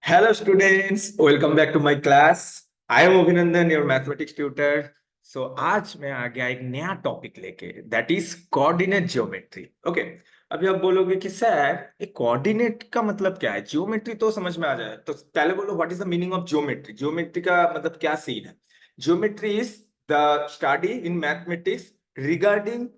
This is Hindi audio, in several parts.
Hello students, welcome back to my class. I am Abhinandan, your mathematics tutor. So आज मैं आ गया एक नया टॉपिक लेके, that is coordinate geometry. Okay, अभी आप बोलोगे कि सर ये कोऑर्डिनेट का मतलब क्या है. ज्योमेट्री तो समझ में आ जाए, तो पहले बोलो what is the meaning of geometry. Geometry का मतलब क्या सीन है. Geometry is the study in mathematics regarding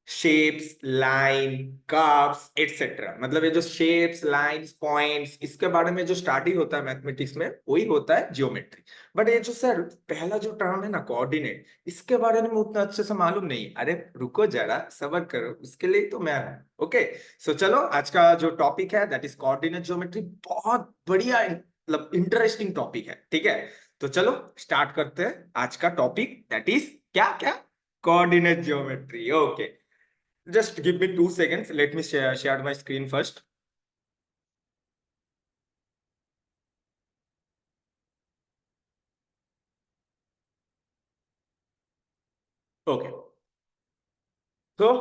shapes, line, curves etcetera. मतलब ये जो शेप्स, लाइंस, पॉइंट्स, इसके बारे में जो स्टडी होता है मैथमेटिक्स में, वही होता है ज्योमेट्री. बट ये जो सर पहला जो टर्म है ना कोऑर्डिनेट, इसके बारे में उतना अच्छे से मालूम नहीं. अरे रुको जरा, सब्र करो, उसके लिए तो मैं हूं. ओके, सो चलो आज का जो टॉपिक है दैट इज कोऑर्डिनेट ज्योमेट्री. बहुत बढ़िया मतलब इंटरेस्टिंग टॉपिक है. ठीक है, तो चलो स्टार्ट करते हैं आज का टॉपिक दैट इज क्या क्या coordinate geometry. Okay, just give me 2 seconds. Let me share my screen first. Okay. So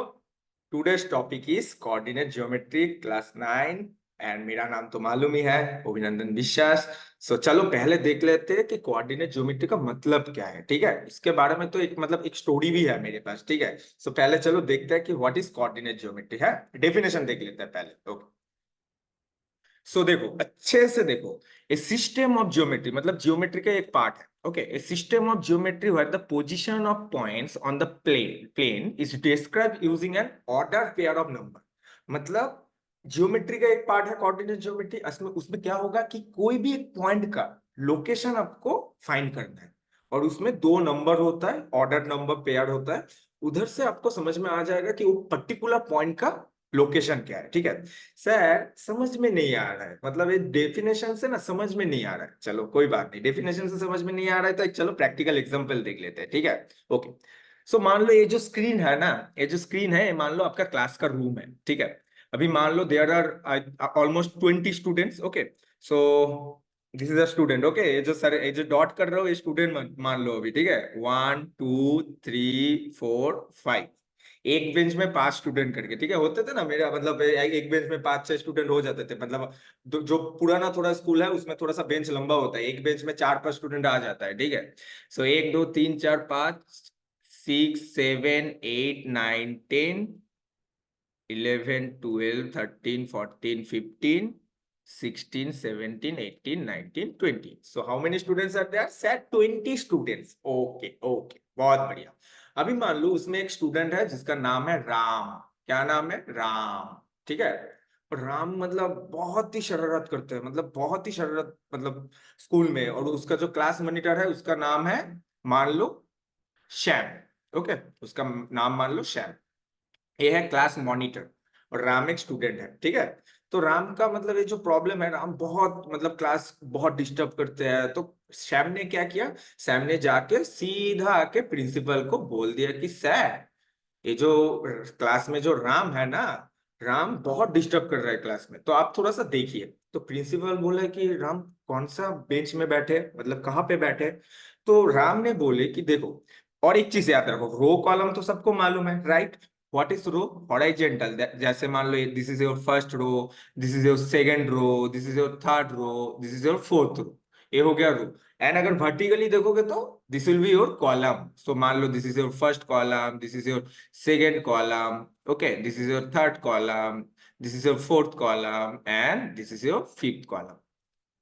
today's topic is coordinate geometry class 9 and मेरा नाम तो मालूम ही है, अभिनंदन विश्वास. सो चलो पहले देख लेते हैं कि कोऑर्डिनेट ज्योमेट्री का मतलब क्या है. ठीक है, इसके बारे में तो एक मतलब एक स्टोरी भी है मेरे पास. ठीक है, सो पहले चलो देखते हैं कि व्हाट इज कोऑर्डिनेट ज्योमेट्री है. डेफिनेशन देख लेते हैं पहले. ओके, सो देखो अच्छे से देखो. ए सिस्टम ऑफ ज्योमेट्री मतलब ज्योमेट्री का एक पार्ट है. Okay, a system of geometry where the position of points on the plane is describe using an order pair of number. मतलब ज्योमेट्री का एक पार्ट है कोऑर्डिनेट ज्योमेट्री. उसमें उसमें क्या होगा कि कोई भी एक पॉइंट का लोकेशन आपको फाइंड करना है, और उसमें दो नंबर होता है, ऑर्डर नंबर पेयर होता है. उधर से आपको समझ में आ जाएगा कि वो पर्टिकुलर पॉइंट का लोकेशन क्या है. ठीक है सर, समझ में नहीं आ रहा है, मतलब ये डेफिनेशन से ना समझ में नहीं आ रहा है. चलो कोई बात नहीं, डेफिनेशन से समझ में नहीं आ रहा है तो एक चलो प्रैक्टिकल एग्जांपल देख लेते हैं. ठीक है, ओके. सो मान लो ये जो स्क्रीन है ना, ये जो स्क्रीन है, ये मान लो आपका क्लास का रूम है. ठीक है, अभी मान लो there are almost 20 students. Okay, so this is a student. Okay, ये जो सर ये जो डॉट कर रहे हो ये स्टूडेंट मान लो अभी. ठीक है, 1 2 3 4 5. एक बेंच में 5 स्टूडेंट करके. ठीक है, होते थे ना मेरा मतलब एक बेंच में 5 6 स्टूडेंट हो जाते थे. मतलब जो पुराना थोड़ा स्कूल है उसमें थोड़ा सा बेंच लंबा होता है, एक बेंच में 4 5 स्टूडेंट आ जाता है. ठीक है, सो 1 2 3 4 5 6 7 8 9 10 11 12 13 14 15 16 17 18 19 20. So how many students are there? Set 20 students. Okay, okay, बहुत बढ़िया. अभी मान लो उसमें एक स्टूडेंट है जिसका नाम है राम. क्या नाम है? राम. ठीक है, और राम मतलब बहुत ही शरारत करते हैं, मतलब बहुत ही शरारत मतलब स्कूल में. और उसका जो क्लास मॉनिटर है उसका नाम है, मान लो, श्याम. ओके, उसका नाम मान लो श्याम. ये है क्लास मॉनिटर और राम एक स्टूडेंट है. ठीक है, तो राम का मतलब ये जो प्रॉब्लम है, राम बहुत मतलब क्लास बहुत डिस्टर्ब करते हैं. तो सैम ने क्या किया, सैम ने जाके सीधा आके प्रिंसिपल को बोल दिया कि सर ये जो क्लास में जो राम है ना, राम बहुत डिस्टर्ब कर रहा है क्लास में, तो आप थोड़ा सा देखिए. तो प्रिंसिपल बोला कि राम कौन सा बेंच में बैठे, मतलब कहाँ पे बैठे. तो राम ने बोले कि देखो, और एक चीज याद रखो, रो कॉलम तो सबको मालूम है, right. What is row? Horizontal. जैसे मान लो this is your first row, this is your second row, this is your third row, this is your fourth row. ये हो गया रो. एंड अगर वर्टिकली देखोगे तो this will be your column. So मान लो दिस इज योर फर्स्ट कॉलम, दिस इज योर second column. Okay, this is your third column, this is your fourth column, and this is your fifth column.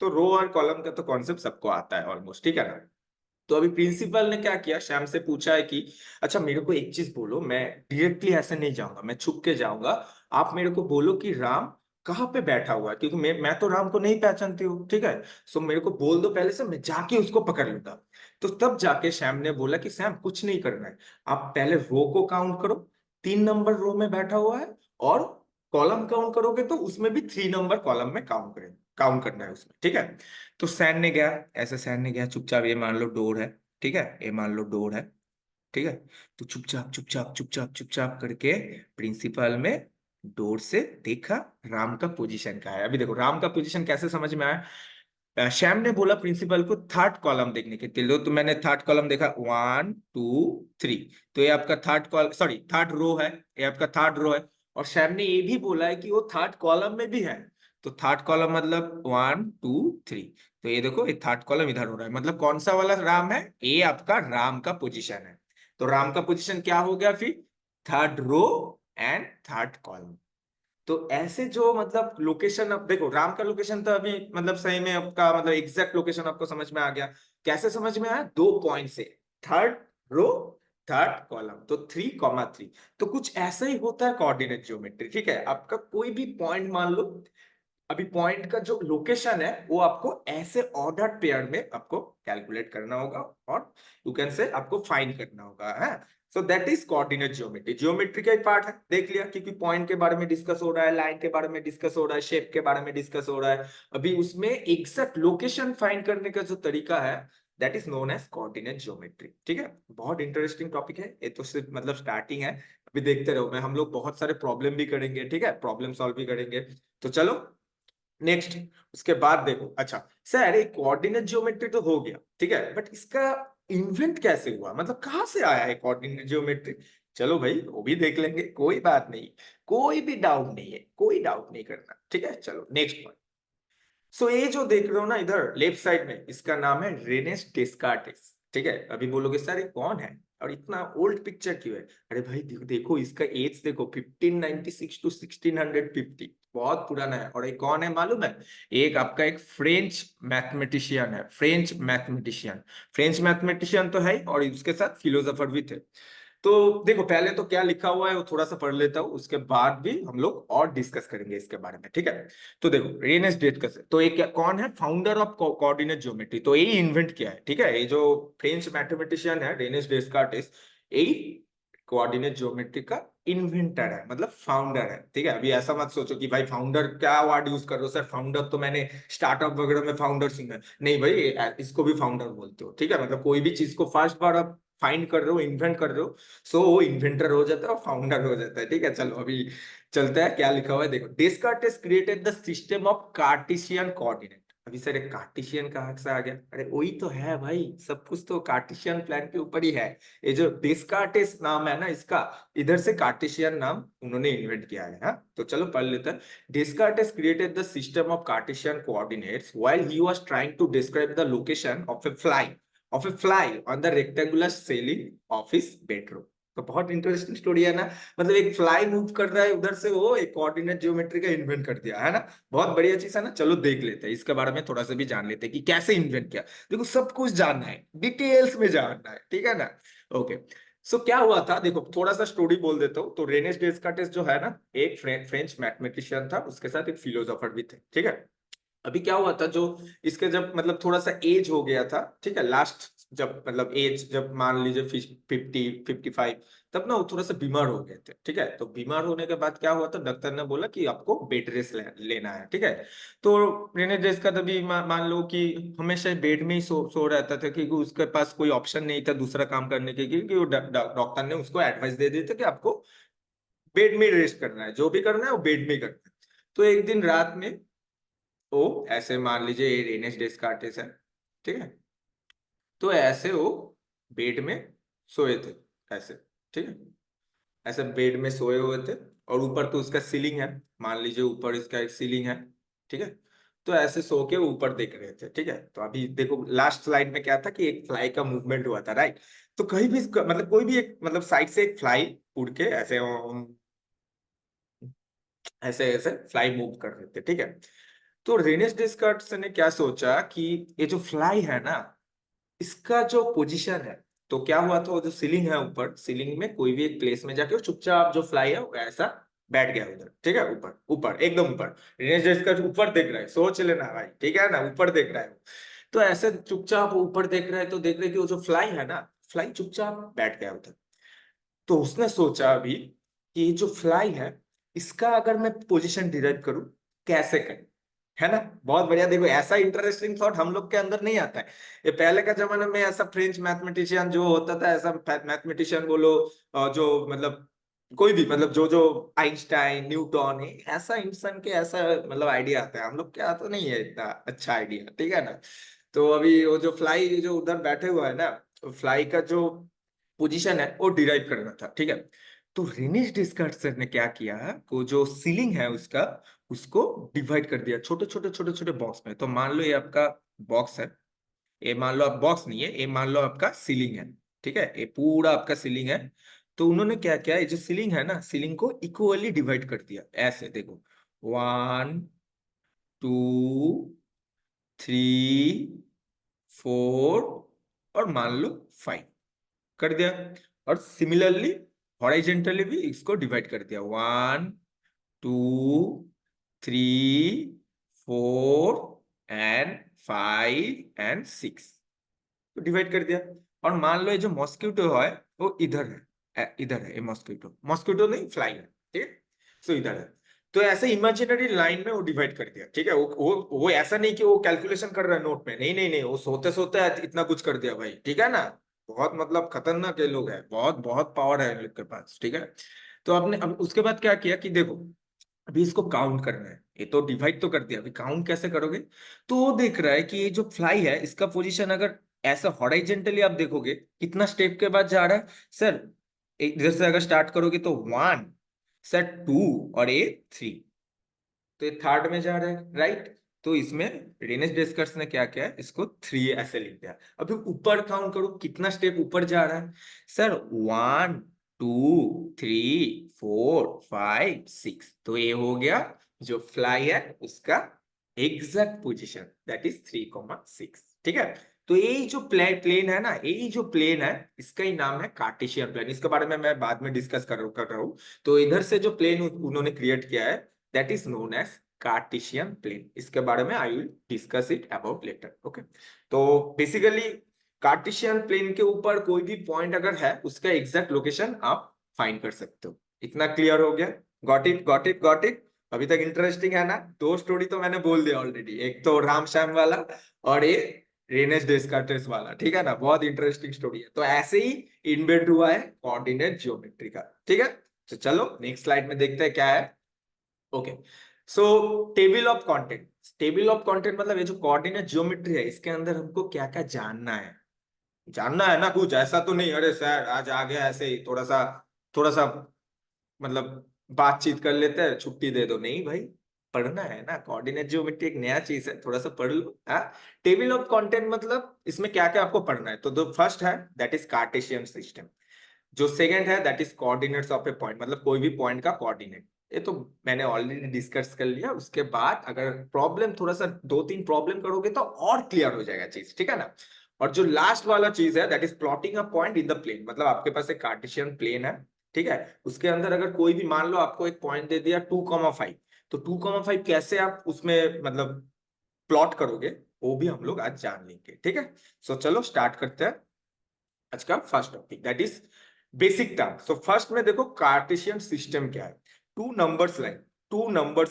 तो रो और कॉलम का तो कॉन्सेप्ट सबको आता है ऑलमोस्ट. ठीक है ना. तो अभी प्रिंसिपल ने क्या किया, श्याम से पूछा है कि अच्छा मेरे को एक चीज बोलो, मैं डायरेक्टली ऐसे नहीं जाऊंगा, मैं छुप के जाऊंगा. आप मेरे को बोलो कि राम कहाँ पे बैठा हुआ है, क्योंकि मैं तो राम को नहीं पहचानती हूँ. ठीक है, सो मेरे को बोल दो पहले से, मैं जाके उसको पकड़ लूंगा. तो तब जाके श्याम ने बोला कि श्याम कुछ नहीं करना है, आप पहले रो को काउंट करो, 3 नंबर रो में बैठा हुआ है. और कॉलम काउंट करोगे तो उसमें भी 3 नंबर कॉलम में काउंट करना है उसमें. ठीक है, तो सैन ने गया, ऐसे सैन ने गया चुपचाप. ये मान लो डोर है. ठीक है, ये मान लो डोर है. ठीक है, तो चुपचाप चुपचाप चुपचाप चुपचाप करके प्रिंसिपल में डोर से देखा राम का पोजीशन क्या है. अभी देखो राम का पोजीशन कैसे समझ में आया. श्याम ने बोला प्रिंसिपल को थर्ड कॉलम देखने के लिए, तो मैंने थर्ड कॉलम देखा, 1 2 3. तो ये आपका third call sorry third row है, ये आपका थर्ड रो है. और श्याम ने ये भी बोला है कि वो थर्ड कॉलम में भी है. तो थर्ड कॉलम मतलब 1 2 3। तो ये देखो ये थर्ड कॉलम इधर हो रहा है, मतलब कौन सा वाला राम है, ये आपका राम का पोजीशन है। तो राम का पोजीशन क्या हो गया फिर, third row and third column. तो ऐसे जो मतलब लोकेशन, अब देखो राम का लोकेशन तो अभी मतलब सही में आपका मतलब एग्जैक्ट लोकेशन आपको समझ में आ गया। कैसे समझ में आया, 2 पॉइंट से, थर्ड रो थर्ड कॉलम, तो 3,3। तो कुछ ऐसा ही होता है कोऑर्डिनेट ज्योमेट्री, ठीक है। आपका कोई भी पॉइंट मान लो, अभी पॉइंट का जो लोकेशन है वो आपको ऐसे ऑर्डर पेयर में आपको कैलकुलेट करना होगा, और यू कैन से आपको फाइंड करना होगा है। So that is coordinate geometry. Geometry का एक पार्ट है, देख लिया, क्योंकि पॉइंट के बारे में डिस्कस हो रहा है, लाइन के बारे में डिस्कस हो रहा है, शेप के बारे में डिस्कस हो रहा है। अभी उसमें एग्जैक्ट लोकेशन फाइंड करने का जो तरीका है, that is known as coordinate geometry, ठीक है। बहुत इंटरेस्टिंग टॉपिक है ये, तो सिर्फ मतलब स्टार्टिंग है, अभी देखते रहो। मैं हम लोग बहुत सारे प्रॉब्लम भी करेंगे, ठीक है, प्रॉब्लम सॉल्व भी करेंगे। तो चलो नेक्स्ट, उसके बाद देखो, अच्छा सर ये कोऑर्डिनेट ज्योमेट्री तो हो गया, ठीक है, बट इसका इन्वेंट कैसे हुआ, मतलब कहाँ से आया है कोऑर्डिनेट ज्योमेट्री। चलो भाई वो भी देख लेंगे, कोई बात नहीं, कोई भी डाउट नहीं है, कोई डाउट नहीं करना, ठीक है। चलो नेक्स्ट पॉइंट। सो ये जो देख रहे हो ना इधर लेफ्ट साइड में, इसका नाम है रेनेस डेस्कार्टेस, ठीक है। अभी बोलोगे सर ये कौन है और इतना ओल्ड पिक्चर क्यों है। अरे भाई देखो इसका एज देखो, 1596 टू 1650, बहुत पुराना है। और ये कौन है मालूम है, एक आपका एक फ्रेंच मैथमेटिशियन है, फ्रेंच मैथमेटिशियन। फ्रेंच मैथमेटिशियन तो है ही, और उसके साथ फिलोसोफर भी थे। तो देखो पहले तो क्या लिखा हुआ है वो थोड़ा सा पढ़ लेता हूँ, उसके बाद भी हम लोग और डिस्कस करेंगे इसके बारे में, ठीक है। तो देखो रेनेस डेस्कार्टेस, तो ये क्या कौन है, फाउंडर ऑफ कोऑर्डिनेट ज्योमेट्री, तो ये इन्वेंट किया है, ठीक है। ये जो फ्रेंच मैथमेटिशियन है रेनेस डेस्कार्टेस, यही कोऑर्डिनेट ज्योमेट्री का इन्वेंटर है, मतलब फाउंडर है, ठीक है। अभी ऐसा मत सोचो कि भाई फाउंडर क्या वर्ड यूज कर रहे हो सर, फाउंडर तो मैंने स्टार्टअप वगैरह में फाउंडर सुना है, नहीं भाई इसको भी फाउंडर बोलते हो, ठीक है। मतलब कोई भी चीज को फर्स्ट बार आप फाइंड कर रहे हो, इन्वेंट कर रहे हो, सो वो इन्वेंटर हो जाता है और फाउंडर हो जाता है, ठीक है। चलो अभी चलते हैं, क्या लिखा हुआ है देखो, Descartes created the system of Cartesian coordinate. अभी सर एक कार्टेशियन कहाँ से आ गया, अरे वही तो है भाई, सब कुछ तो कार्टेशियन प्लान के ऊपर ही है। ये जो डेस्कार्टेस नाम है ना इसका, इधर से कार्टेशियन नाम उन्होंने इन्वेंट किया है, हाँ। तो चलो पढ़ लेते हैं। Descartes created the system of Cartesian coordinates while he was trying to describe the location of a fly on the rectangular ceiling of his bedroom. तो बहुत इंटरेस्टिंग स्टोरी है ना, मतलब एक फ्लाई मूव कर रहा है उधर से, वो एक कोऑर्डिनेट ज्योमेट्री का इन्वेंट कर दिया है ना। बहुत बढ़िया चीज है ना। चलो देख लेते हैं इसके बारे में, थोड़ा सा भी जान लेते हैं कि कैसे इन्वेंट किया। देखो सब कुछ जानना है, डिटेल्स में जानना है, ठीक है ना। ओके, सो क्या हुआ था देखो, थोड़ा सा स्टोरी बोल देता हूँ। तो रेनेस डेस्कार्टेस जो है ना, एक फ्रेंच मैथमेटिशियन था, उसके साथ एक फिलोसोफर भी थे, ठीक है। अभी क्या हुआ था, जो इसके जब मतलब थोड़ा सा एज हो गया था, ठीक है, लास्ट जब मतलब एज जब मान लीजिए 50 55, तब ना वो थोड़ा सा बीमार हो गए थे, ठीक है। तो बीमार होने के बाद क्या हुआ था, डॉक्टर ने बोला कि आपको बेड रेस्ट लेना है, ठीक है। तो रेने डेज का तभी मान लो कि हमेशा बेड में ही सो रहता था, क्योंकि उसके पास कोई ऑप्शन नहीं था दूसरा काम करने के, क्योंकि वो डॉक्टर ने उसको एडवाइस दे दी थी कि आपको बेड में ही रेस्ट करना है, जो भी करना है वो बेड में ही करना है। तो एक दिन रात में वो ऐसे मान लीजिए ये रेनेस डेस्कार्टेस है, ठीक है। तो ऐसे वो बेड में सोए थे, ऐसे, ठीक है, ऐसे बेड में सोए हुए थे। और ऊपर तो उसका सीलिंग है, मान लीजिए ऊपर इसका एक सीलिंग है, ठीक है। तो ऐसे सो के ऊपर देख रहे थे, ठीक है। तो अभी देखो लास्ट स्लाइड में क्या था कि एक फ्लाई का मूवमेंट हुआ था, राइट। तो कहीं भी मतलब कोई भी एक मतलब साइड से एक फ्लाई उड़ के ऐसे ऐसे ऐसे फ्लाई मूव कर रहे थे, ठीक है। तो रेनेस डिस्कार्ड्स ने क्या सोचा कि ये जो फ्लाई है ना, इसका जो पोजीशन है, तो क्या हुआ था, वो जो सीलिंग है ऊपर, सीलिंग में कोई भी एक प्लेस में जाके वो चुपचाप जो फ्लाई है वो ऐसा बैठ गया उधर, ठीक है, ऊपर ऊपर एकदम ऊपर। रेनेस डिस्कार्ड ऊपर देख रहा है, सोच लेना भाई, ठीक है ना, ऊपर देख रहा है वो। तो ऐसे चुपचाप ऊपर देख रहा है, तो देख रहे कि वो जो फ्लाई है ना, फ्लाई चुपचाप बैठ गया उधर। तो उसने सोचा अभी कि ये जो फ्लाई है, इसका अगर मैं पोजीशन डिराइव करूं, कैसे करें, है ना। बहुत बढ़िया, देखो ऐसा इंटरेस्टिंग थॉट हम लोग के अंदर नहीं आता है। ये पहले का जमाना में ऐसा फ्रेंच मैथमेटिशियन जो होता था, ऐसा मैथमेटिशियन बोलो, जो मतलब कोई भी मतलब जो जो आइंस्टाइन न्यूटन है, ऐसा इंसान के ऐसा मतलब आइडिया आता है, हम लोग क्या तो नहीं है इतना अच्छा आइडिया, ठीक है ना। तो अभी वो जो फ्लाई जो उधर बैठे हुआ है ना, फ्लाई का जो पोजीशन है वो डिराइव करना था, ठीक है। तो रेनिश डिस्कर्सन ने क्या किया, वो जो सीलिंग है उसका, उसको डिवाइड कर दिया छोटे छोटे छोटे छोटे बॉक्स में। तो मान लो ये आपका बॉक्स है, ये मान लो आप बॉक्स नहीं है, ये मान लो आपका सीलिंग है, ठीक है, ये पूरा आपका सीलिंग है। तो उन्होंने क्या किया, ये जो सीलिंग है ना, सीलिंग को इक्वली डिवाइड कर दिया ऐसे, देखो 1 2 3 4 और मान लो 5 कर दिया। और सिमिलरली हॉरिजेंटली भी इसको डिवाइड कर दिया, 1 2 3 4 एंड 5 एंड 6, तो डिवाइड कर दिया। और मान लो ये जो मॉस्किटो है वो इधर है, इधर है, ये मॉस्किटो, मॉस्किटो नहीं फ्लाई है, ठीक है, सो इधर है। तो ऐसे इमेजिनरी लाइन में वो डिवाइड कर दिया, ठीक है। वो ऐसा नहीं कि वो कैलकुलेशन कर रहा है नोट में, नहीं नहीं नहीं, वो सोते सोते इतना कुछ कर दिया भाई, ठीक है ना। बहुत मतलब खतरनाक ये लोग है, बहुत बहुत पावर है इन लोग के पास, ठीक है। तो आपने अब उसके बाद क्या किया कि देखो अभी इसको काउंट करना है, ये तो डिवाइड तो कर दिया, अभी काउंट कैसे करोगे। तो वो देख रहा है कि ये जो फ्लाई है इसका पोजीशन अगर ऐसा हॉरिजेंटली आप देखोगे कितना स्टेप के बाद जा रहा है सर, इधर से अगर स्टार्ट करोगे तो 1 सर 2 और ये 3, तो ये थर्ड में जा रहा है, राइट। तो इसमें रेनेस डेस्कर्स ने क्या किया है, इसको 3 ऐसे लिख दिया। अभी ऊपर काउंट करो कितना स्टेप ऊपर जा रहा है सर, 1 2 3 4 5 6, तो ये हो गया जो फ्लाई है उसका एग्जैक्ट पोजीशन, दैट इज 3,6, ठीक है। तो यही जो प्लेन है ना, यही जो प्लेन है इसका ही नाम है कार्टेशियन प्लेन। इसके बारे में मैं बाद में डिस्कस कर रहा हूँ। तो इधर से जो प्लेन उन्होंने क्रिएट किया है that is known as Cartesian plane. इसके बारे में I will discuss it about later, okay. तो बेसिकली कार्टेशियन प्लेन के ऊपर कोई भी पॉइंट अगर है उसका एग्जैक्ट लोकेशन आप फाइंड कर सकते हो। इतना क्लियर हो गया, got it got it got it. अभी तक इंटरेस्टिंग है ना। दो स्टोरी तो मैंने बोल दिया ऑलरेडी, एक तो राम श्याम वाला और ये रेनेस डेस्कार्टेस वाला, ठीक है ना, बहुत इंटरेस्टिंग स्टोरी है। तो ऐसे ही इन्वेंट हुआ है कोऑर्डिनेट ज्योमेट्री का, ठीक है। तो चलो नेक्स्ट स्लाइड में देखते हैं क्या है। Okay, so table of content. Table of content मतलब ये जो कोऑर्डिनेट ज्योमेट्री है इसके अंदर हमको क्या क्या जानना है, जानना है ना कुछ। ऐसा तो नहीं अरे सर आज आ गया ऐसे ही थोड़ा सा मतलब बातचीत कर लेते हैं छुट्टी दे दो, नहीं भाई, पढ़ना है ना। कोऑर्डिनेट ज्योमेट्री एक नया चीज है, थोड़ा सा पढ़ लो। टेबल ऑफ कंटेंट मतलब इसमें क्या क्या आपको पढ़ना है। तो जो फर्स्ट है दैट इज कार्टेशियन सिस्टम, जो सेकंड है that is coordinates of a point, मतलब कोई भी पॉइंट का कोऑर्डिनेट। ये तो मैंने ऑलरेडी डिस्कस कर लिया। उसके बाद अगर प्रॉब्लम थोड़ा सा 2-3 प्रॉब्लम करोगे तो और क्लियर हो जाएगा चीज, ठीक है ना। और जो लास्ट वाला चीज है that is plotting a point in the plane, मतलब आपके पास एक कार्टेशियन प्लेन है, ठीक है। उसके अंदर अगर कोई भी मान लो आपको एक पॉइंट दे दिया 2,5, तो 2,5 कैसे आप उसमें मतलब प्लॉट करोगे वो भी हम लोग आज जान लेंगे, ठीक है। सो चलो स्टार्ट करते हैं आज का first topic, that is basic term. So first में देखो कार्टेशियन सिस्टम क्या है। Two numbers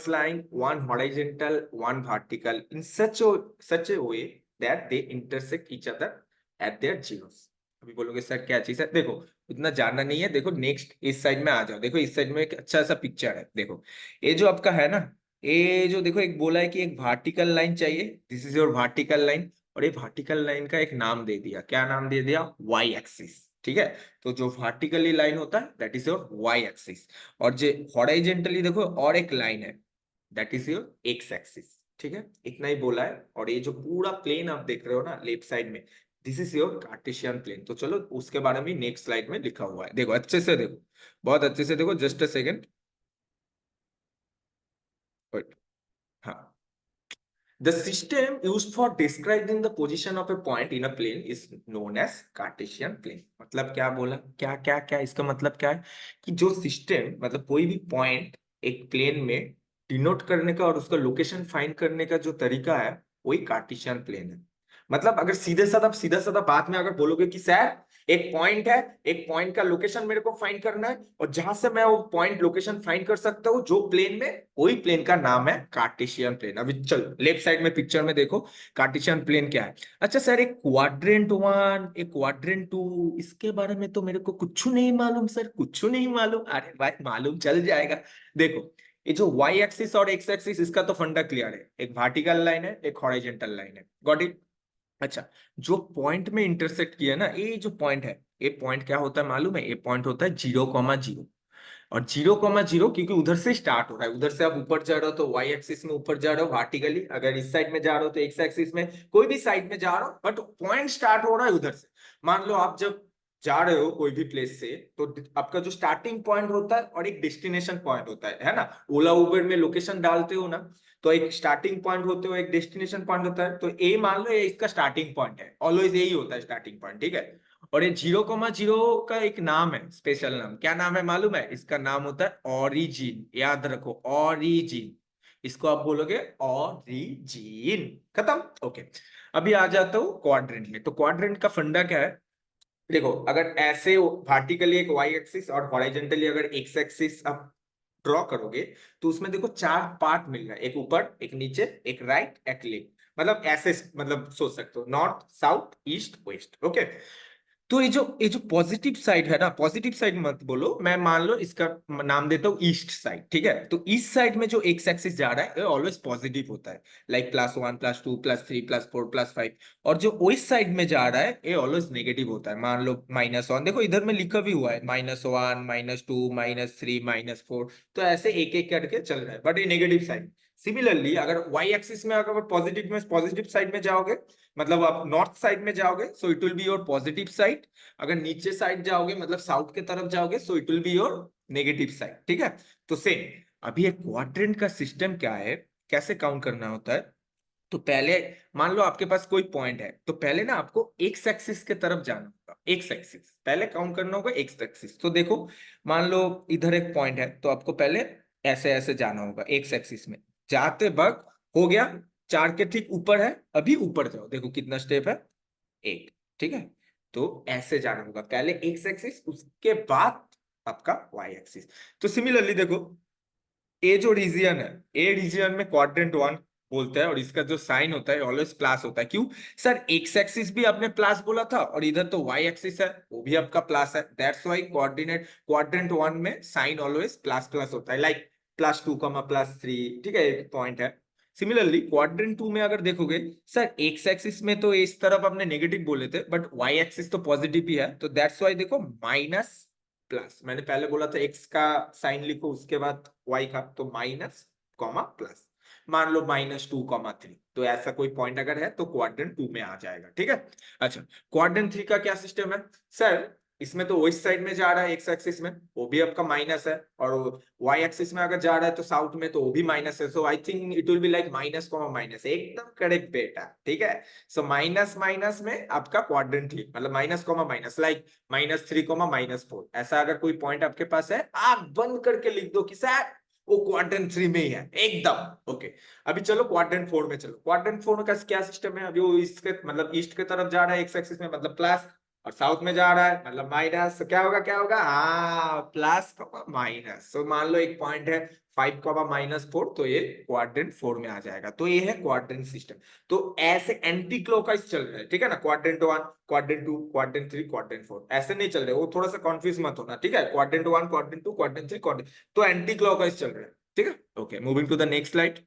line, one horizontal one vertical in such A way that they intersect each other at there zeros. अभी बोलोगे सर क्या चीज है, देखो इतना जानना नहीं है। देखो नेक्स्ट इस साइड में आ जाओ, देखो इस साइड में एक अच्छा सा पिक्चर है। देखो ये जो आपका है ना, ये जो देखो एक बोला है कि एक वर्टिकल लाइन चाहिए, this is your vertical line. और ये वर्टिकल लाइन का एक नाम दे दिया, क्या नाम दे दिया, वाई एक्सिस, ठीक है। तो जो वर्टिकली लाइन होता है that is your Y axis, और जो हॉरिजॉन्टली देखो और एक लाइन है that is your X axis, ठीक है। इतना ही बोला है। और ये जो पूरा प्लेन आप देख रहे हो ना लेफ्ट साइड में, this is your Cartesian plane. तो चलो उसके बारे में नेक्स्ट स्लाइड में लिखा हुआ है, देखो अच्छे से देखो, बहुत अच्छे से देखो, जस्ट अ सेकेंड। हाँ, the system used for describing the position of a point in a plane is known as Cartesian plane। मतलब क्या बोला, क्या क्या क्या इसका मतलब क्या है कि जो सिस्टम मतलब कोई भी पॉइंट एक प्लेन में डिनोट करने का और उसका लोकेशन फाइंड करने का जो तरीका है वही कार्टेशियन प्लेन है। मतलब अगर सीधा साधा बात में अगर बोलोगे कि सर एक पॉइंट है, एक पॉइंट का लोकेशन मेरे को फाइंड करना है, और जहां से मैं वो पॉइंट लोकेशन फाइंड कर सकता हूँ जो प्लेन में, वही प्लेन का नाम है कार्टेशियन प्लेन। अभी चलो लेफ्ट साइड में पिक्चर में देखो कार्टेशियन प्लेन क्या है। अच्छा सर एक क्वाड्रेंट 1 एक क्वाड्रेंट 2, इसके बारे में तो मेरे को कुछ नहीं मालूम सर, कुछ नहीं मालूम। अरे भाई मालूम चल जाएगा। देखो ये जो वाई एक्सिस और एक्स एक्सिस इसका तो फंडा क्लियर है, एक वर्टिकल लाइन है एक हॉरिजॉन्टल लाइन है, गॉट इट। अच्छा, जो पॉइंट में इंटरसेक्ट किया ना, ये जो पॉइंट है, ये पॉइंट क्या होता है मालूम है, ये पॉइंट होता है 0,0। और 0,0 क्योंकि उधर से स्टार्ट हो रहा है, उधर से आप ऊपर जा रहे हो तो वाई एक्सिस में ऊपर जा रहे हो वर्टिकली, अगर इस साइड में जा रहे हो तो एक्स एक्सिस में, कोई भी साइड में जा रहा हो, बट पॉइंट स्टार्ट हो रहा है उधर से। मान लो आप जब जा रहे हो कोई भी प्लेस से, तो आपका जो स्टार्टिंग पॉइंट होता है और एक डेस्टिनेशन पॉइंट होता है ना। ओला उबर में लोकेशन डालते हो ना, तो एक स्टार्टिंग पॉइंट होते हो, एक डेस्टिनेशन पॉइंट होता है। तो ए मान लो ये इसका स्टार्टिंग पॉइंट है, ऑलवेज यही होता है स्टार्टिंग पॉइंट, ठीक है। और ये 0,0 का एक नाम है, स्पेशल नाम, क्या नाम है मालूम है? इसका नाम होता है ऑरिजिन, याद रखो ऑरिजिन, इसको आप बोलोगे ऑरिजिन, खत्म। ओके, अभी आ जाता हूँ क्वाड्रेंट में। तो क्वाड्रेंट का फंडा क्या है? देखो, अगर ऐसे वर्टिकली एक वाई एक्सिस और हॉरिजॉन्टली अगर एक्स एक्सिस आप ड्रॉ करोगे, तो उसमें देखो 4 पार्ट मिल रहा है, एक ऊपर, एक नीचे, एक राइट, एक लेफ्ट, मतलब ऐसे मतलब सोच सकते हो, north south east west. Okay, तो ये जो पॉजिटिव साइड है ना, पॉजिटिव साइड मत बोलो, मैं मान लो इसका नाम देता हूँ ईस्ट साइड, ठीक है। तो ईस्ट साइड में जो एक्स एक्सिस जा रहा है ये ऑलवेज पॉजिटिव होता है, लाइक +1 +2 +3 +4 +5। और जो वेस्ट साइड में जा रहा है ये ऑलवेज नेगेटिव होता है, मान लो -1, देखो इधर में लिखा भी हुआ है -1 -2 -3 -4, तो ऐसे एक एक करके चल रहा है, बट ये नेगेटिव साइड। सिमिलरली अगर वाई एक्सिस में अगर पॉजिटिव साइड में जाओगे, मतलब आप नॉर्थ साइड में जाओगे, so it will be your positive side. अगर नीचे साइड जाओगे, मतलब साउथ के तरफ जाओगे, so it will be your negative side, ठीक है। तो सेम, अभी एक क्वाड्रेंट का सिस्टम क्या है, कैसे काउंट करना होता है? तो पहले मान लो आपके पास कोई पॉइंट है, तो पहले ना आपको एक्स एक्सिस के तरफ जाना होगा, एक्स एक्सिस पहले काउंट करना होगा, एक्स एक्सिस। तो देखो, मान लो इधर एक पॉइंट है, तो आपको पहले ऐसे ऐसे जाना होगा एक्स एक्सिस में, जाते वक्त हो गया 4 के ठीक ऊपर है, अभी ऊपर जाओ, देखो कितना स्टेप है, एक, ठीक है। तो ऐसे जाना होगा, पहले एक्स एक्सिस, उसके बाद आपका वाई एक्सिस। तो सिमिलरली देखो, ए जो रीजियन है, ए रीजियन में क्वाड्रेंट 1 बोलते हैं, और इसका जो साइन होता है ऑलवेज प्लस होता है। क्यों सर? एक्स एक्सिस भी आपने प्लस बोला था, और इधर तो वाई एक्सिस है, वो भी आपका प्लस है, दैट्स वाई क्वाड्रेंट 1 में साइन ऑलवेज प्लस प्लस होता है, लाइक +2 +3, ठीक है, एक पॉइंट है। सिमिलरली क्वाड्रेंट 2 में अगर देखोगे, सर एक्स एक्सिस में तो इस तरफ आपने नेगेटिव बोले थे, बट वाई एक्सिस तो पॉजिटिव ही है, तो दैट्स वाई देखो माइनस प्लस, मैंने पहले बोला था एक्स का साइन लिखो उसके बाद वाई का, तो माइनस कॉमा प्लस, मान लो -2,3, तो ऐसा कोई पॉइंट अगर है तो क्वाड्रेंट 2 में आ जाएगा, ठीक है। अच्छा, क्वाड्रेंट 3 का क्या सिस्टम है? सर इसमें तो वेस्ट साइड में जा रहा है एक्स एक्सिस में, वो भी आपका माइनस है, और वाई एक्सिस में अगर जा रहा है तो साउथ में, तो वो भी माइनस है, so I think it will be like minus comma minus, एकदम करेक्ट बेटा, ठीक है। सो माइनस माइनस में आपका क्वाड्रेंट 3, मतलब माइनस कॉमा माइनस, लाइक -3 -4, ऐसा अगर कोई पॉइंट आपके पास है, आप बंद करके लिख दो कि सर वो क्वाड्रेंट 3 में ही है एकदम। ओके, अभी चलो क्वाड्रेंट 4 में चलो। क्वाड्रेंट 4 का क्या सिस्टम है? अभी वो इसके मतलब ईस्ट के तरफ जा रहा है एक्स एक्सिस में, मतलब प्लस, और साउथ में जा रहा है मतलब माइनस, तो क्या होगा, क्या होगा, हाँ प्लस माइनस। तो मान लो एक पॉइंट है 5,-4, तो ये क्वाड्रेंट 4 में आ जाएगा, तो ये है क्वाड्रेंट सिस्टम। तो ऐसे एंटी क्लॉकवाइज चल रहे हैं, ठीक है ना, क्वाड्रेंट 1 क्वाड्रेंट 2 क्वाड्रेंट 3 क्वाड्रेंट 4, ऐसे नहीं चल रहे, वो थोड़ा सा कंफ्यूज मत होना, ठीक है। क्वाड्रेंट 1 क्वाड्रेंट 2 क्वाड्रेंट 3 क्वाड्रेंट, तो एंटी क्लॉकवाइज चल रहे हैं, ठीक है। Okay, moving to the next slide.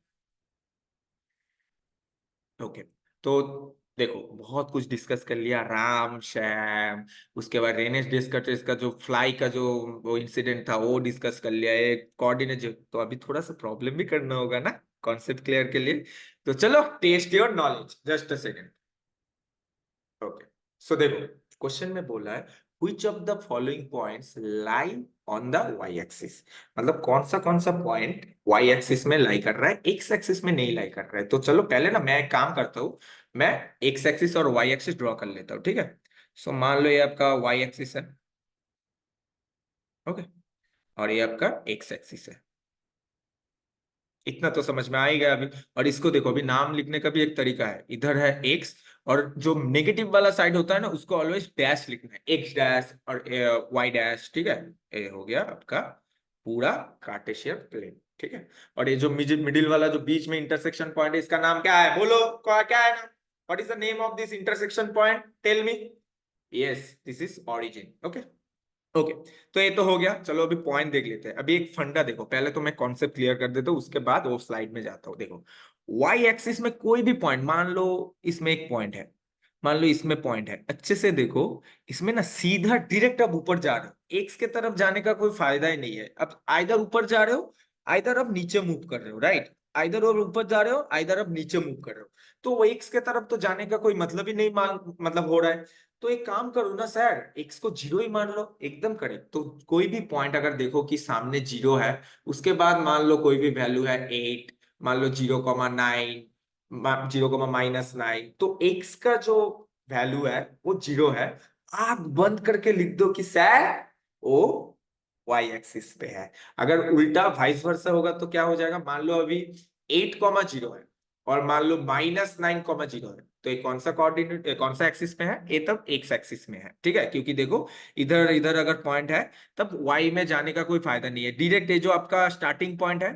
Okay, तो देखो बहुत कुछ डिस्कस कर लिया, राम श्याम, उसके बाद रेनेस डिस्कस का जो फ्लाई का जो वो इंसिडेंट था वो डिस्कस कर लिया, एक कोऑर्डिनेट जो, तो अभी थोड़ा सा प्रॉब्लम भी करना होगा ना कॉन्सेप्ट क्लियर के लिए। तो चलो test your knowledge, just a second. Okay, so देखो क्वेश्चन में बोला है which of the following points lie on the y axis, मतलब कौन सा पॉइंट y एक्सिस में लाई कर रहा है, x एक्सिस में नहीं लाई कर रहा है। तो चलो पहले ना मैं एक काम करता हूँ, मैं x एक्सिस और y एक्सिस ड्रॉ कर लेता हूँ, ठीक है। सो मान लो ये आपका y एक्सिस है, ओके, और ये आपका x एक्सिस है, इतना तो समझ में आएगा अभी। और इसको देखो, अभी नाम लिखने का भी एक तरीका है, इधर है एक्स, और जो नेगेटिव वाला साइड होता है ना उसको ऑलवेज डैश लिखना है, एक्स डैश और वाई डैश, ठीक है। ये हो गया आपका पूरा कार्टेशियन प्लेन, ठीक है। और ये जो मिडिल वाला जो बीच में इंटरसेक्शन पॉइंट है, इसका नाम क्या है, बोलो क्या है नाम? What is the name of this intersection point, tell me. Yes, this is origin, okay. Okay, तो ये तो हो गया, चलो अभी पॉइंट देख लेते हैं। अभी एक फंडा देखो, पहले तो मैं कॉन्सेप्ट क्लियर कर देता हूँ, उसके बाद वो स्लाइड में जाता हूँ। देखो वाई एक्सिस में कोई भी पॉइंट, मान लो इसमें एक पॉइंट है, मान लो इसमें पॉइंट है, अच्छे से देखो, इसमें ना सीधा डायरेक्ट अब ऊपर जा रहे हो, एक्स के तरफ जाने का कोई फायदा ही नहीं है। अब आइदर ऊपर जा रहे हो, आइदर अब नीचे मूव कर रहे हो, राइट, आइदर और ऊपर जा रहे हो, आइदर अब नीचे मूव कर रहे हो, तो वो एक्स के तरफ तो जाने का कोई मतलब ही नहीं मान मतलब हो रहा है। तो एक काम करो ना सर, एक्स को जीरो ही मान लो, एकदम करेक्ट। तो कोई भी पॉइंट अगर देखो कि सामने जीरो है, उसके बाद मान लो कोई भी वैल्यू है 8, मान लो 0,9, 0,-9, तो एक्स का जो वैल्यू है वो जीरो है। आंख बंद करके लिख दो कि सर वो वाई एक्सिस पे है। अगर उल्टा वाइस वर्सा होगा तो क्या हो जाएगा, मान लो अभी 8,0 है और मान लो -9,0 है, तो ये कौन सा कोऑर्डिनेट, कौन सा एक्सिस में है, ये तब एक्स एक्सिस में है, ठीक है। क्योंकि देखो इधर इधर अगर पॉइंट है तब वाई में जाने का कोई फायदा नहीं है, डायरेक्ट ये जो आपका स्टार्टिंग पॉइंट है,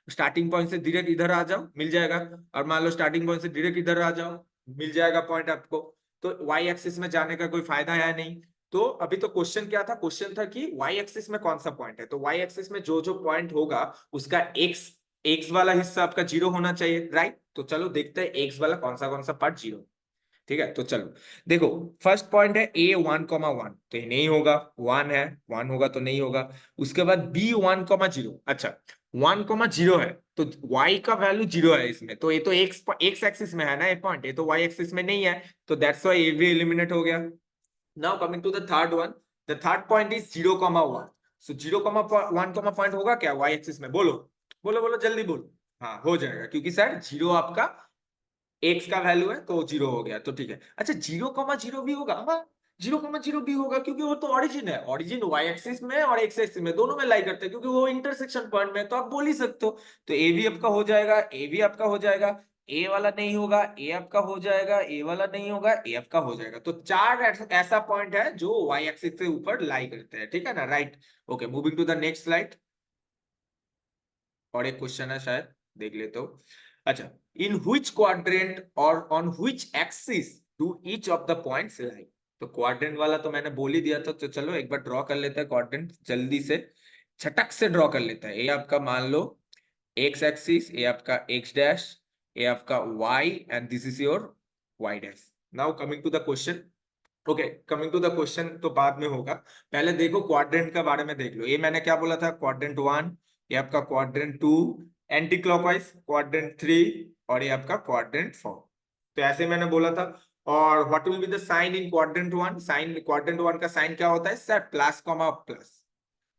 स्टार्टिंग पॉइंट से डायरेक्ट इधर आ जाओ मिल जाएगा, और मान लो स्टार्टिंग पॉइंट से डायरेक्ट इधर आ जाओ मिल जाएगा पॉइंट आपको। तो वाई एक्सिस में जाने का कोई फायदा है नहीं। तो अभी तो क्वेश्चन क्या था, क्वेश्चन था कि वाई एक्सिस में कौन सा पॉइंट है, तो वाई एक्सिस में जो जो पॉइंट होगा उसका एक्स एक्स वाला हिस्सा आपका जीरो होना चाहिए, राइट। तो चलो देखते हैं एक्स वाला कौन सा पार्ट जीरो, ठीक है। तो चलो देखो, फर्स्ट पॉइंट है A1,1, तो ये नहीं होगा, 1 है, 1 होगा तो नहीं होगा। उसके बाद B1,0, अच्छा 1,0 है तो y का वैल्यू जीरो है इसमें, तो ये तो एक्स एक्स एक्सिस में है ना ये पॉइंट, ये तो y एक्सिस में नहीं है, तो दैट्स व्हाई ये भी एलिमिनेट हो गया। Now coming to the third one, the third point is 0,1, so 0,1 point होगा क्या y एक्सिस में, बोलो बोलो बोलो जल्दी बोलो। हाँ हो जाएगा, क्योंकि सर जीरो आपका एक्स का वैल्यू है तो जीरो हो गया, तो ठीक है। अच्छा 0,0 भी होगा, हाँ 0,0 भी होगा, क्योंकि वो तो ऑरिजिन है, ऑरिजिन वाई एक्सिस में और एक्स एक्सिस में दोनों में लाई करते हैं, क्योंकि वो इंटरसेक्शन पॉइंट में है, तो आप बोल ही सकते हो। तो ए भी आपका हो जाएगा, ए भी आपका हो जाएगा, ए वाला नहीं होगा, ए आपका हो जाएगा, ए वाला नहीं होगा, ए आपका हो जाएगा। तो चार ऐसा पॉइंट है जो वाई एक्सिस से ऊपर लाई करते हैं, ठीक है ना, right. Okay, moving to the next slide. और एक क्वेश्चन है शायद, देख लेते हो। अच्छा, इन व्हिच क्वाड्रेंट और on which axis do each of the points lie. तो क्वाड्रेंट वाला तो मैंने बोल ही दिया था, तो चलो एक बार ड्रॉ कर लेते हैं क्वाड्रेंट, जल्दी से छटक से ड्रॉ कर लेते हैं। ये आपका मान लो एक्स एक्सिस, ये आपका एक्स डैश, ये आपका Y, and this is your Y dash. Now coming to the question. Okay, coming to the question तो बाद में होगा, पहले देखो क्वाड्रेंट का बारे में देख लो। ये मैंने क्या बोला था, क्वाड्रेंट 1, ये आपका क्वाड्रेंट 2, एंटी क्लॉकवाइज क्वाड्रेंट 3, और ये आपका क्वाड्रेंट 4। तो ऐसे मैंने बोला था। और what will be the sign in quadrant 1, sign quadrant 1 का साइन क्या होता है sir, plus comma plus.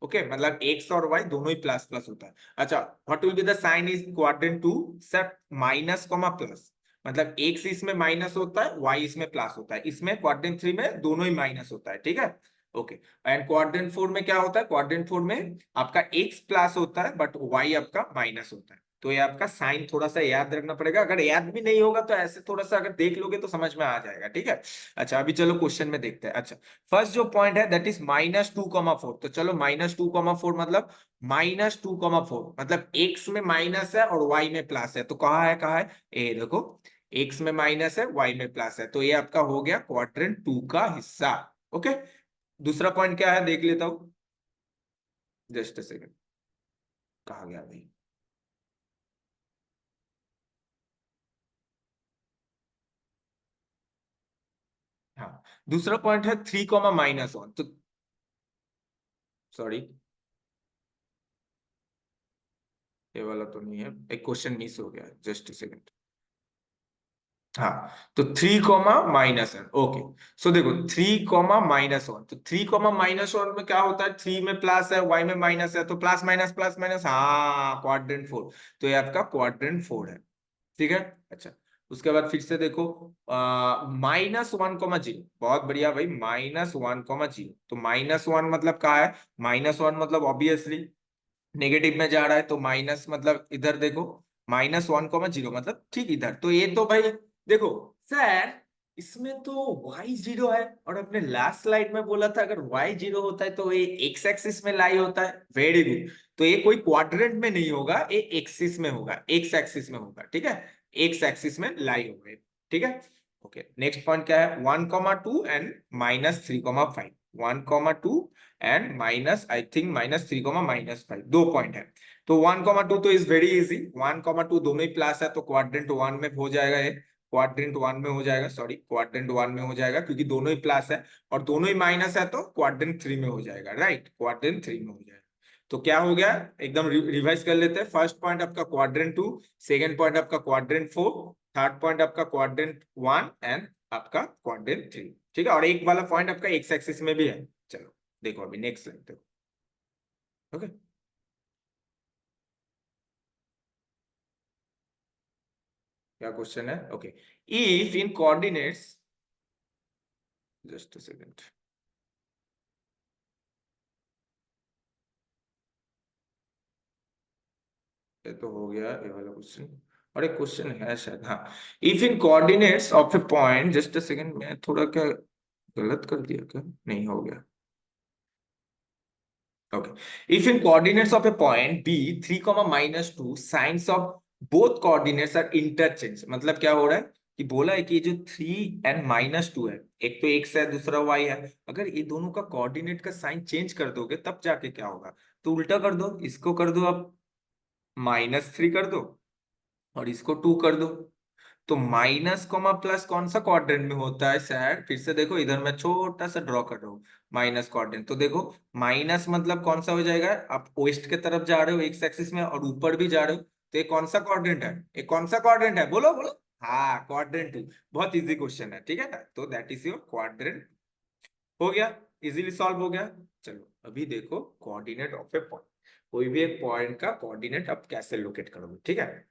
Okay, मतलब एक्स और वाई दोनों ही प्लस प्लस होता है। अच्छा, what will be the sign is quadrant 2, sir minus comma plus, मतलब एक्स इसमें माइनस होता है, वाई इसमें प्लस होता है, इसमें क्वाड्रेंट 3 में दोनों ही माइनस होता है, ठीक है। ओके, एंड क्वाड्रेंट 4 में क्या होता है, क्वाड्रेंट 4 में आपका एक्स प्लस होता है बट वाई आपका माइनस होता है। तो ये आपका साइन थोड़ा सा याद रखना पड़ेगा, अगर याद भी नहीं होगा तो ऐसे थोड़ा सा अगर देख लोगे तो समझ में आ जाएगा, ठीक है। अच्छा, अभी चलो क्वेश्चन में देखते हैं। अच्छा, फर्स्ट जो पॉइंट है दैट इज -2,4, तो चलो -2,4 मतलब -2,4 मतलब एक्स में माइनस है और वाई में प्लस है, तो कहाँ है ए देखो, एक्स में माइनस है, वाई में प्लस है, तो ये आपका हो गया क्वाड्रेंट 2 का हिस्सा। ओके, दूसरा पॉइंट क्या है देख लेता हूं, जस्ट अ सेकंड, कहा गया भाई। हाँ, दूसरा पॉइंट है 3,-1, तो सॉरी ये वाला तो नहीं है, एक क्वेश्चन मिस हो गया, जस्ट अ सेकंड। हाँ, तो 3,-1, ओके। सो देखो 3,-1, तो 3,-1 में क्या होता है, 3 में प्लस है, वाई में माइनस है, तो प्लस माइनस, हाँ क्वाड्रेंट 4, तो ये आपका क्वाड्रेंट 4 है, ठीक है। अच्छा, उसके बाद फिर से देखो -1,0, बहुत बढ़िया भाई, -1,0, तो -1 मतलब क्या है, -1 मतलब ऑब्वियसली नेगेटिव में जा रहा है, तो माइनस मतलब इधर देखो, -1,0 मतलब ठीक इधर, तो ये तो भाई देखो सर, इसमें तो y जीरो है, और अपने लास्ट स्लाइड में बोला था अगर y जीरो होता है तो ये x एक्सिस में लाई होता है, वेरी गुड। तो ये कोई क्वाड्रेंट में नहीं होगा, ये एक्सिस में होगा, x एक्सिस में होगा, ठीक है, x एक्सिस में लाई होगा, ठीक है। ओके, नेक्स्ट पॉइंट क्या है, 1,2 and -3,5, 1,2 and minus I think -3,-5, दो पॉइंट है। तो 1,2 तो इज वेरी इजी, 1,2 दोनों ही प्लस है, तो क्वाड्रेंट 1 में हो जाएगा ये, क्वाड्रेंट वन में हो जाएगा, सॉरी क्वाड्रेंट वन में हो जाएगा क्योंकि दोनों ही प्लस है और दोनों ही माइनस है, तो क्वाड्रेंट थ्री में हो जाएगा, राइट, क्वाड्रेंट थ्री में हो जाएगा। तो क्या हो गया, एकदम रिवाइज कर लेते हैं। फर्स्ट पॉइंट आपका क्वाड्रेंट टू, सेकेंड पॉइंट आपका क्वाड्रेंट फोर, थर्ड पॉइंट आपका क्वाड्रेंट वन एंड आपका क्वाड्रेंट थ्री, ठीक है। और एक वाला पॉइंट आपका एक्स एक्सिस में भी है। चलो देखो अभी नेक्स्ट लाइन देखो, ओके। क्या क्वेश्चन है, okay. If in coordinates, just a second, ये तो हो गया ये वाला क्वेश्चन। और एक क्वेश्चन है शायद, हाँ। If in coordinates of a point, just a second, मैं थोड़ा क्या गलत कर दिया क्या, नहीं हो गया, okay. If in coordinates of a point B 3, -2, signs of both coordinates are interchange, मतलब क्या हो रहा है कि बोला है कि ये जो 3 और -2 है, एक तो एक्स है दूसरा वाई है, अगर ये दोनों का कोऑर्डिनेट का साइन चेंज कर दोगे तब जाके क्या होगा। तो उल्टा कर दो, इसको कर दो आप -3 कर दो और इसको 2 कर दो। तो माइनस कॉमा प्लस कौन सा क्वाड्रेंट में होता है सर, फिर से देखो इधर मैं छोटा सा ड्रॉ कर रहा हूँ माइनस क्वाड्रेंट। तो देखो माइनस मतलब कौन सा हो जाएगा, आप वेस्ट के तरफ जा रहे हो एक्स एक्सिस में और ऊपर भी जा रहे हो, तो ये कौन सा क्वाड्रेंट है, ये कौन सा क्वाड्रेंट है, बोलो बोलो। हाँ, क्वाड्रेंट टू। बहुत इजी क्वेश्चन है, ठीक है ना, तो दैट इज योर क्वाड्रेंट। हो गया, इजीली सॉल्व हो गया। चलो अभी देखो कोऑर्डिनेट ऑफ ए पॉइंट, कोई भी एक पॉइंट का कोऑर्डिनेट आप कैसे लोकेट करोगे, ठीक है।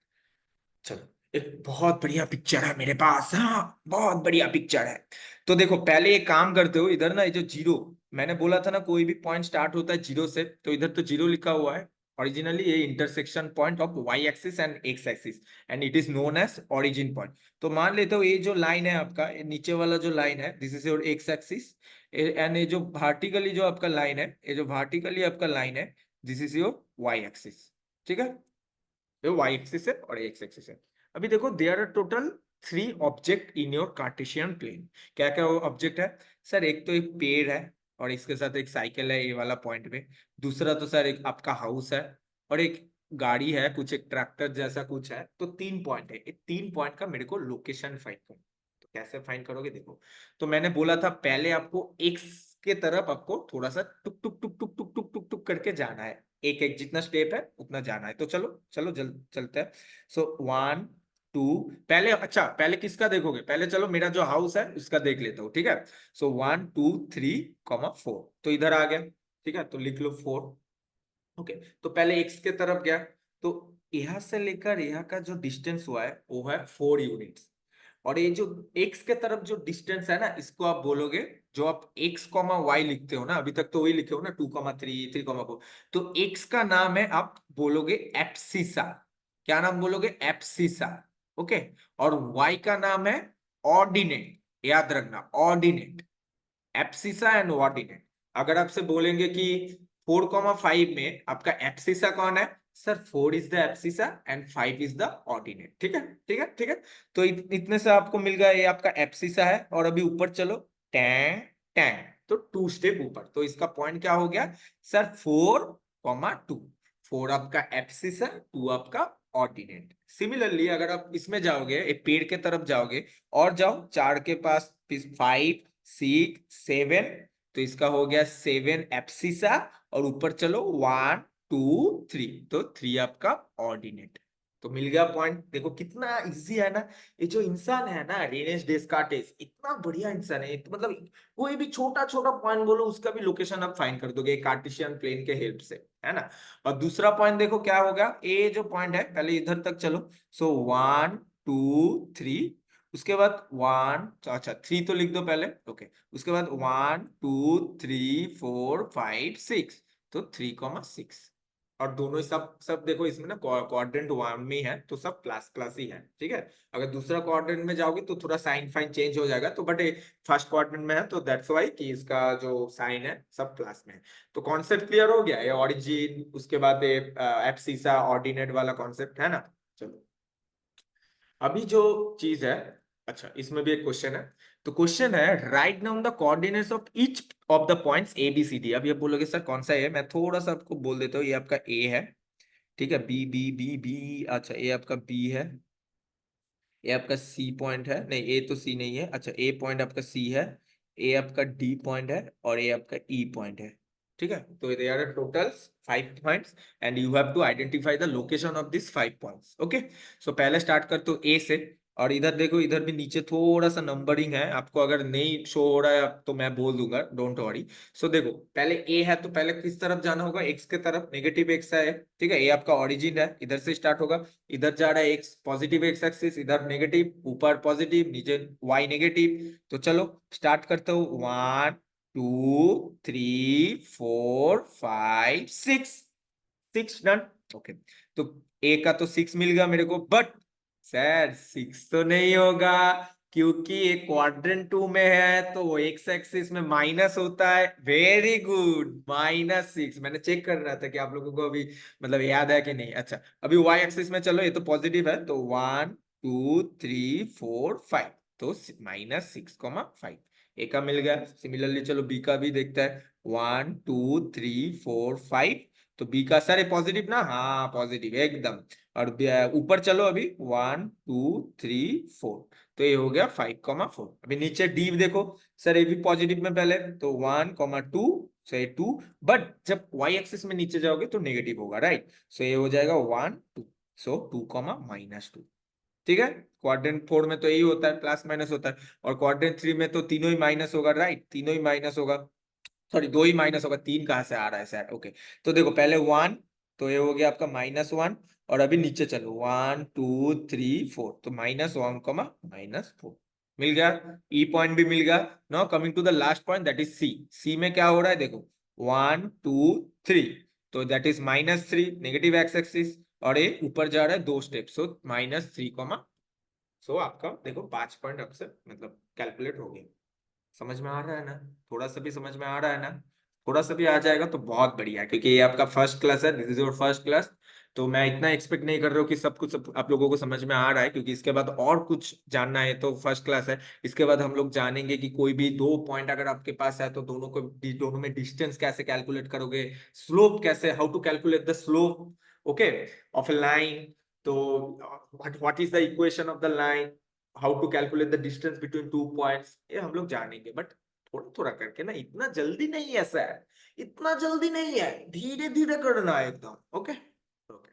चलो, एक बहुत बढ़िया पिक्चर है मेरे पास, हाँ बहुत बढ़िया पिक्चर है। तो देखो पहले एक काम करते हो, इधर ना ये जो जीरो, मैंने बोला था ना कोई भी पॉइंट स्टार्ट होता है जीरो से, तो इधर तो जीरो लिखा हुआ है। ओरिजिनली ये intersection point of y axis and x axis, and it is known as origin point. तो मान लेते हो ये जो लाइन है आपका, ये नीचे वाला जो लाइन है, this is your X axis, and ये जो वर्टिकली जो आपका लाइन है, ये जो वर्टिकली आपका लाइन है, this is your Y axis, ठीक है। ये वाई एक्सिस है और एक्स एक्सिस है। अभी देखो there are total 3 object in your Cartesian plane. क्या क्या ऑब्जेक्ट है सर, एक तो एक पेड़ है और इसके साथ एक साइकिल है ये वाला पॉइंट में। दूसरा तो सर एक आपका हाउस है और एक गाड़ी है, कुछ एक ट्रैक्टर जैसा कुछ है। तो 3 पॉइंट है, ये 3 पॉइंट का मेरे को लोकेशन फाइंड करना। तो कैसे फाइंड करोगे देखो, तो मैंने बोला था पहले आपको एक्स के तरफ आपको थोड़ा सा टुक टुक टुक टुक टुक टुक टुक टुक करके जाना है, एक एक जितना स्टेप है उतना जाना है। तो चलो चलो चलते हैं। सो 1 2, पहले अच्छा पहले किसका देखोगे, पहले चलो मेरा जो हाउस है उसका देख लेता हूँ, ठीक है। सो 1 2 3, 4, तो इधर आ गया, ठीक है, तो लिख लो 4, ओके। तो पहले एक्स के तरफ गया, तो यहाँ से लेकर यहाँ का जो डिस्टेंस हुआ है वो है 4 यूनिट्स। और ये जो x के तरफ जो डिस्टेंस है ना, इसको आप बोलोगे, जो आप x कॉमा वाई लिखते हो ना, अभी तक तो वही लिखे हो ना, 2,3 3,4, तो x का नाम है आप बोलोगे एप्सिसा। क्या नाम बोलोगे, एप्सिसा, ओके। और y का नाम है ऑर्डिनेट, याद रखना ऑर्डिनेट, एप्सिसा एंड ऑर्डिनेट। अगर आपसे बोलेंगे कि 4,5 में आपका एप्सिसा कौन है, sir 4 is the abscissa and 5 is the ordinate, ठीक है ठीक है ठीक है। तो इतने से आपको मिल गया, ये आपका एप्सिसा है। और अभी ऊपर चलो, टैं टैं, तो 2 स्टेप ऊपर, तो इसका पॉइंट क्या हो गया सर, 4,2। 4 आपका एप्सिसा, 2 आपका ऑर्डिनेट। सिमिलरली अगर आप इसमें जाओगे, एक पेड़ के तरफ जाओगे और जाओ 4 के पास 5 6 7, तो इसका हो गया 7 एप्सिसा, और ऊपर चलो 1 2 3, तो 3 आपका ऑर्डिनेट। तो मिल गया पॉइंट। देखो कितना इजी है ना, ये जो इंसान है ना रेनेस डेस्कार्टेस, इतना बढ़िया इंसान है, तो मतलब कोई भी छोटा छोटा पॉइंट बोलो उसका भी लोकेशन आप फाइंड कर दोगे कार्टेशियन प्लेन के हेल्प से, है ना। और दूसरा पॉइंट देखो क्या होगा, ये जो पॉइंट है पहले इधर तक चलो, सो 1 2 3, उसके बाद 1, अच्छा 3 तो लिख दो पहले, ओके। उसके बाद 1 2 3 4 5 6, तो 3,6। और दोनों ही सब देखो इसमें ना क्वाड्रेंट वन में ही है, तो सब प्लस प्लस ही है, ठीक है। अगर दूसरा क्वाड्रेंट में जाओगे तो थोड़ा साइन फाइन चेंज हो जाएगा, तो बट फर्स्ट क्वाड्रेंट में है तो दैट्स वाई कि इसका जो साइन है सब प्लस में है। तो कॉन्सेप्ट क्लियर हो गया, ये ऑरिजिन, उसके बाद एप्सिसा ऑर्डिनेट वाला कॉन्सेप्ट है ना। चलो अभी जो चीज है, अच्छा इसमें भी एक क्वेश्चन है। तो क्वेश्चन है write down the coordinates of each of the points A B C D. अब ये बोलोगे सर कौन सा है, मैं थोड़ा सा आपको बोल देता हूँ, ये आपका ए है, ठीक है, बी बी बी बी, अच्छा ये आपका बी है, ए आपका सी पॉइंट है, नहीं ए तो सी नहीं है, अच्छा ए पॉइंट आपका सी है, ए आपका डी पॉइंट है और ए आपका ई पॉइंट है। ठीक है, तो they are total 5 points and you have to identify the location of this 5 points. Okay, so पहले स्टार्ट करते हो ए से, और इधर देखो, इधर भी नीचे थोड़ा सा नंबरिंग है, आपको अगर नहीं शो हो रहा है तो मैं बोल दूंगा, डोंट वरी। सो देखो, पहले ए है तो पहले किस तरफ जाना होगा, एक्स के तरफ, नेगेटिव एक्स है। ठीक है, ए आपका ओरिजिन है, इधर से स्टार्ट होगा, इधर जा रहा है एक्स, पॉजिटिव एक्स एक्सिस, इधर नेगेटिव, ऊपर पॉजिटिव, नीचे वाई नेगेटिव। तो चलो स्टार्ट करते हो, 1 2 3 4 5 6, 6 डन। ओके, तो ए का तो 6 मिल गया मेरे को, बट सर 6 तो नहीं होगा, क्योंकि ये क्वाड्रेंट 2 में है तो वो एक्स एक्सिस में माइनस होता है। Very good, -6। मैंने चेक कर रहा था कि आप लोगों को अभी मतलब याद है कि नहीं। अच्छा, अभी वाई एक्सिस में चलो, ये तो पॉजिटिव है, तो 1 2 3 4 5, तो -6,5 ए का मिल गया। सिमिलरली चलो बी का भी देखता है, 1 2 3 4 5, तो बी का सर है पॉजिटिव ना, हाँ पॉजिटिव एकदम। और ऊपर चलो अभी 1 2 3 4, तो ये हो गया 5,4। अभी नीचे डी देखो, सर ये भी पॉजिटिव में पहले, तो 1,2 से 2, बट जब वाई एक्सिस में नीचे जाओगे तो नेगेटिव होगा, राइट। सो ये हो जाएगा 1 2, सो 2,-2। ठीक है, क्वाड्रेंट 4 में तो यही होता है, प्लस माइनस होता है, और क्वाड्रेंट 3 में तो तीनों ही माइनस होगा, राइट, तीनों ही माइनस होगा, सॉरी दो ही माइनस होगा, तीन कहाँ से आ रहा है सर। ओके, तो देखो पहले 1, तो ये हो गया आपका -1, और अभी नीचे चलो 1 2 3 4, तो -1, -4 मिल गया, ई पॉइंट भी मिल गया। Now coming to the last point, that is C. C में क्या हो रहा है देखो, 1 2 3, तो that is -3, negative x axis, और ये ऊपर जा रहा है 2 स्टेप, सो -3, सो आपका देखो 5 पॉइंट अब से मतलब कैलकुलेट हो गया। समझ में आ रहा है ना, थोड़ा सा भी समझ में आ रहा है ना, थोड़ा सा भी आ जाएगा तो बहुत बढ़िया है, क्योंकि ये आपका फर्स्ट क्लास है, this is your first class. तो मैं इतना एक्सपेक्ट नहीं कर रहा हूँ कि सब कुछ आप लोगों को समझ में आ रहा है, क्योंकि इसके बाद और कुछ जानना है, तो फर्स्ट क्लास है। इसके बाद हम लोग जानेंगे कि कोई भी दो पॉइंट अगर आपके पास है तो दोनों में डिस्टेंस कैसे कैलकुलेट करोगे, स्लोप कैसे, how to calculate the slope, okay, of a line. तो what is the equation of the line, how to calculate the distance between 2 points, ये हम लोग जानेंगे, बट थोड़ा थोड़ा करके ना, इतना जल्दी नहीं है सर, इतना जल्दी नहीं है, धीरे धीरे करना है एकदम। ओके ओके,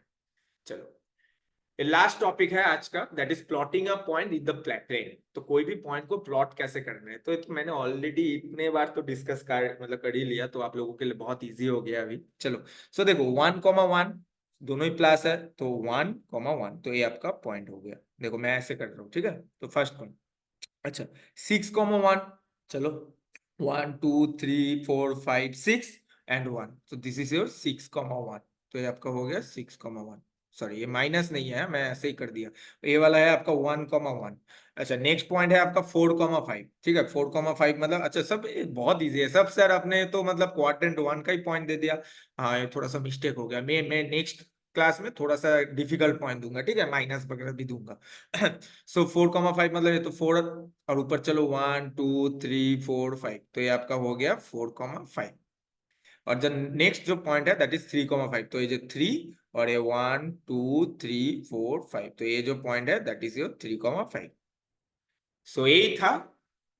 चलो लास्ट टॉपिक है आज का, that is plotting a point in the plane. तो कोई भी पॉइंट को प्लॉट कैसे करना है, तो ये तो मैंने ऑलरेडी इतने बार तो डिस्कस कर ही लिया, तो आप लोगों के लिए बहुत इजी हो गया अभी। चलो, सो देखो 1,1 दोनों ही प्लस है, तो 1,1, तो ये आपका पॉइंट हो गया। देखो मैं ऐसे कर रहा हूँ, ठीक है, तो फर्स्ट पॉइंट। अच्छा, 6,1, चलो 1 2 3 4 5 6 एंड 1, तो दिस इज योर 6,1, तो ये आपका हो गया 6,1। सॉरी ये माइनस नहीं है, मैं ऐसे ही कर दिया, तो ये वाला है आपका 1,1। अच्छा, नेक्स्ट पॉइंट है आपका 4,5। ठीक है, 4,5 मतलब, अच्छा सब ये बहुत इजी है सब सर, आपने तो मतलब क्वाड्रेंट 1 का ही पॉइंट दे दिया। हाँ ये थोड़ा सा मिस्टेक हो गया, मैं नेक्स्ट क्लास में थोड़ा सा डिफिकल्ट पॉइंट दूंगा, ठीक है, माइनस वगैरह भी दूंगा। सो 4,5 मतलब ये तो 4, और ऊपर चलो 1 2 3 4 5, तो ये आपका हो गया 4,5। और जब नेक्स्ट जो पॉइंट है दैट इज 3,5, तो ये जो 3, और ये 1 2 3 4 5, तो ये जो पॉइंट है दैट इज योर 3,5। सो यही था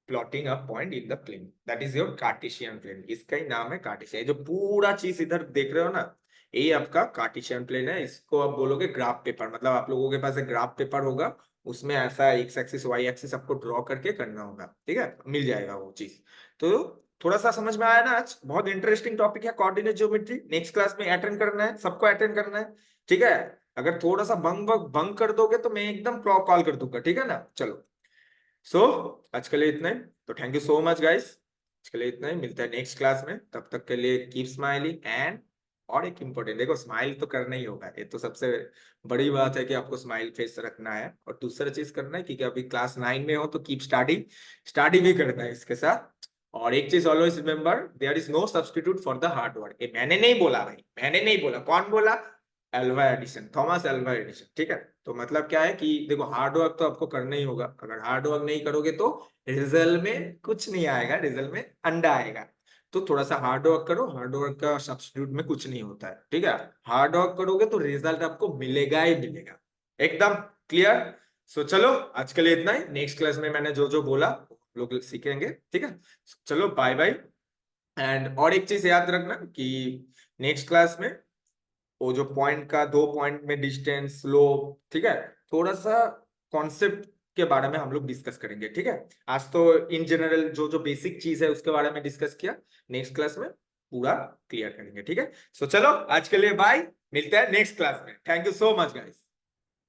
plotting a point in the plane, that is your Cartesian plane, इसका ही नाम है कार्टेशियन। जो पूरा चीज इधर देख रहे हो ना, ये आपका कार्टेशियन प्लेन है, इसको आप बोलोगे ग्राफ पेपर, मतलब आप लोगों के पास एक ग्राफ पेपर होगा, उसमें ऐसा एक्स एक्सिस वाई एक्सिस आपको ड्रॉ करके करना होगा, ठीक है, मिल जाएगा वो चीज। तो थोड़ा सा समझ में आया ना, आज बहुत इंटरेस्टिंग टॉपिक है कोऑर्डिनेट ज्योमेट्री, नेक्स्ट क्लास में अटेंड करना है, सबको अटेंड करना है, ठीक है। अगर थोड़ा सा भंग कर दोगे तो मैं एकदम कॉल कर दूंगा, ठीक है ना। चलो, सो आज के लिए इतना ही, तो thank you so much guys, आज के लिए इतना ही, मिलता है नेक्स्ट क्लास में, तब तक के लिए कीप स्माइलिंग एंड, और एक इम्पोर्टेंट, देखो स्माइल तो करना ही होगा, ये तो सबसे बड़ी बात है कि आपको स्माइल फेस रखना है, और दूसरा चीज करना है कि अभी क्लास 9 में हो तो कीप स्टडी, स्टडी भी करना है इसके साथ। और एक चीज always remember, there is no substitute for the hard work, ये मैंने नहीं बोला भाई, मैंने नहीं बोला, कौन बोला, Alva Edison, Thomas Alva Edison, ठीक है। तो मतलब क्या है कि देखो हार्ड वर्क तो आपको करना ही होगा, अगर हार्ड वर्क नहीं करोगे तो रिजल्ट में कुछ नहीं आएगा, रिजल्ट में अंडा आएगा। तो थोड़ा सा हार्ड वर्क करो, हार्ड वर्क का सब्स्टिट्यूट में कुछ नहीं होता है, ठीक है। हार्ड वर्क करोगे तो रिजल्ट आपको मिलेगा ही मिलेगा, एकदम क्लियर। सो चलो आज के लिए इतना ही, नेक्स्ट क्लास में मैंने जो जो बोला लोग सीखेंगे, ठीक है। चलो बाय बाय। एंड और एक चीज याद रखना कि नेक्स्ट क्लास में वो जो पॉइंट का 2 पॉइंट में डिस्टेंस स्लोप, ठीक है, थोड़ा सा कॉन्सेप्ट के बारे में हम लोग डिस्कस करेंगे, ठीक है। आज तो इन जनरल जो जो बेसिक चीज है उसके बारे में डिस्कस किया, नेक्स्ट क्लास में पूरा क्लियर करेंगे, ठीक है। सो चलो आज के लिए बाय, मिलते हैं नेक्स्ट क्लास में। Thank you so much guys.